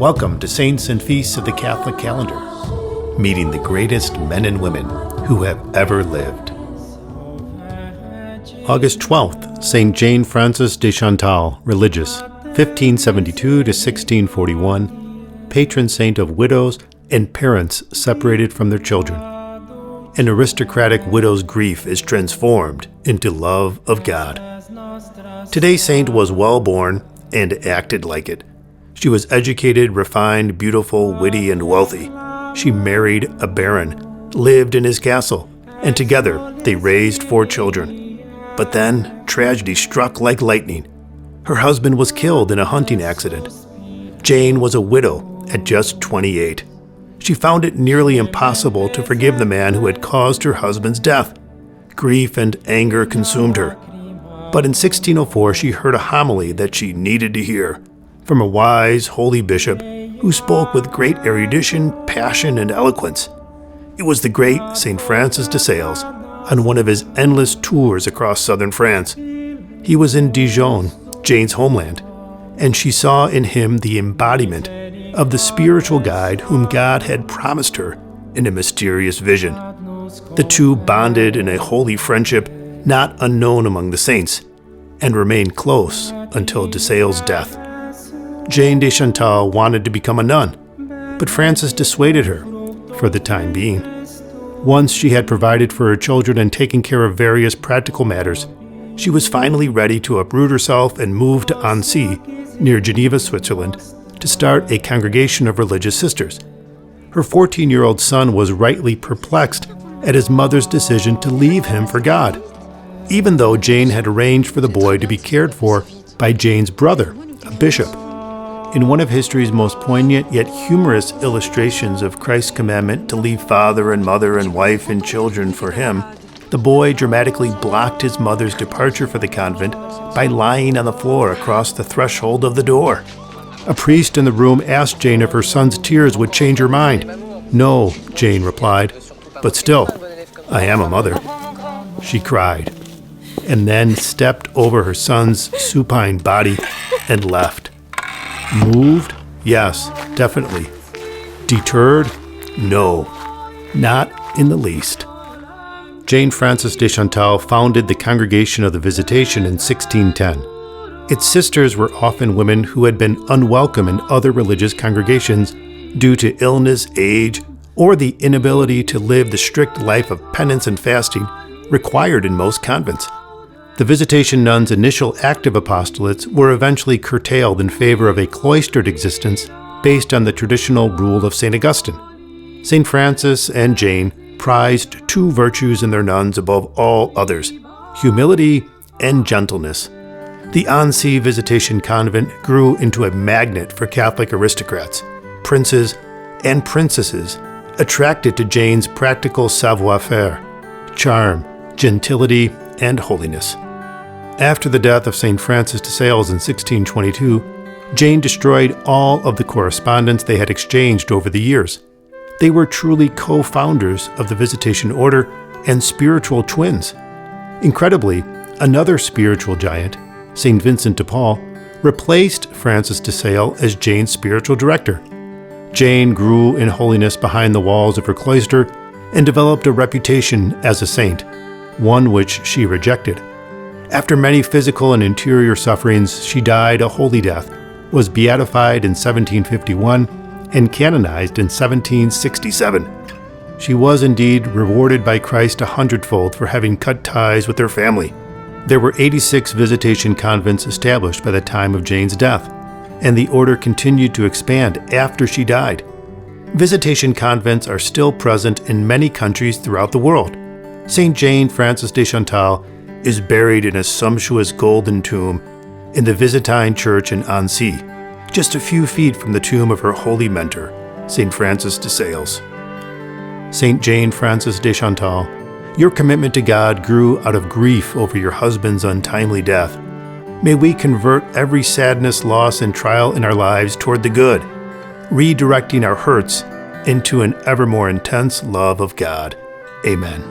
Welcome to Saints and Feasts of the Catholic Calendar, meeting the greatest men and women who have ever lived. August 12th, Saint Jane Frances de Chantal, religious, 1572 to 1641, patron saint of widows and parents separated from their children. An aristocratic widow's grief is transformed into love of God. Today's saint was well-born and acted like it. She was educated, refined, beautiful, witty, and wealthy. She married a baron, lived in his castle, and together they raised 4 children. But then, tragedy struck like lightning. Her husband was killed in a hunting accident. Jane was a widow at just 28. She found it nearly impossible to forgive the man who had caused her husband's death. Grief and anger consumed her. But in 1604, she heard a homily that she needed to hear from a wise, holy bishop who spoke with great erudition, passion, and eloquence. It was the great St. Francis de Sales on one of his endless tours across southern France. He was in Dijon, Jane's homeland, and she saw in him the embodiment of the spiritual guide whom God had promised her in a mysterious vision. The two bonded in a holy friendship not unknown among the saints, and remained close until de Sales' death. Jane de Chantal wanted to become a nun, but Francis dissuaded her, for the time being. Once she had provided for her children and taken care of various practical matters, she was finally ready to uproot herself and move to Annecy, near Geneva, Switzerland, to start a congregation of religious sisters. Her 14-year-old son was rightly perplexed at his mother's decision to leave him for God, even though Jane had arranged for the boy to be cared for by Jane's brother, a bishop. In one of history's most poignant yet humorous illustrations of Christ's commandment to leave father and mother and wife and children for him, the boy dramatically blocked his mother's departure for the convent by lying on the floor across the threshold of the door. A priest in the room asked Jane if her son's tears would change her mind. "No," Jane replied, "but still, I am a mother." She cried, and then stepped over her son's supine body and left. Moved? Yes, definitely. Deterred? No, not in the least. Jane Frances de Chantal founded the Congregation of the Visitation in 1610. Its sisters were often women who had been unwelcome in other religious congregations due to illness, age, or the inability to live the strict life of penance and fasting required in most convents. The Visitation nuns' initial active apostolates were eventually curtailed in favor of a cloistered existence based on the traditional rule of St. Augustine. St. Francis and Jane prized 2 virtues in their nuns above all others: humility and gentleness. The Annecy Visitation Convent grew into a magnet for Catholic aristocrats, princes, and princesses attracted to Jane's practical savoir-faire, charm, gentility, and holiness. After the death of St. Francis de Sales in 1622, Jane destroyed all of the correspondence they had exchanged over the years. They were truly co-founders of the Visitation Order and spiritual twins. Incredibly, another spiritual giant, St. Vincent de Paul, replaced Francis de Sales as Jane's spiritual director. Jane grew in holiness behind the walls of her cloister and developed a reputation as a saint, one which she rejected. After many physical and interior sufferings, she died a holy death, was beatified in 1751, and canonized in 1767. She was indeed rewarded by Christ 100-fold for having cut ties with her family. There were 86 visitation convents established by the time of Jane's death, and the order continued to expand after she died. Visitation convents are still present in many countries throughout the world. St. Jane Frances de Chantal is buried in a sumptuous golden tomb in the Visitation Church in Annecy, just a few feet from the tomb of her holy mentor, St. Francis de Sales. St. Jane Frances de Chantal, your commitment to God grew out of grief over your husband's untimely death. May we convert every sadness, loss, and trial in our lives toward the good, redirecting our hurts into an ever more intense love of God. Amen.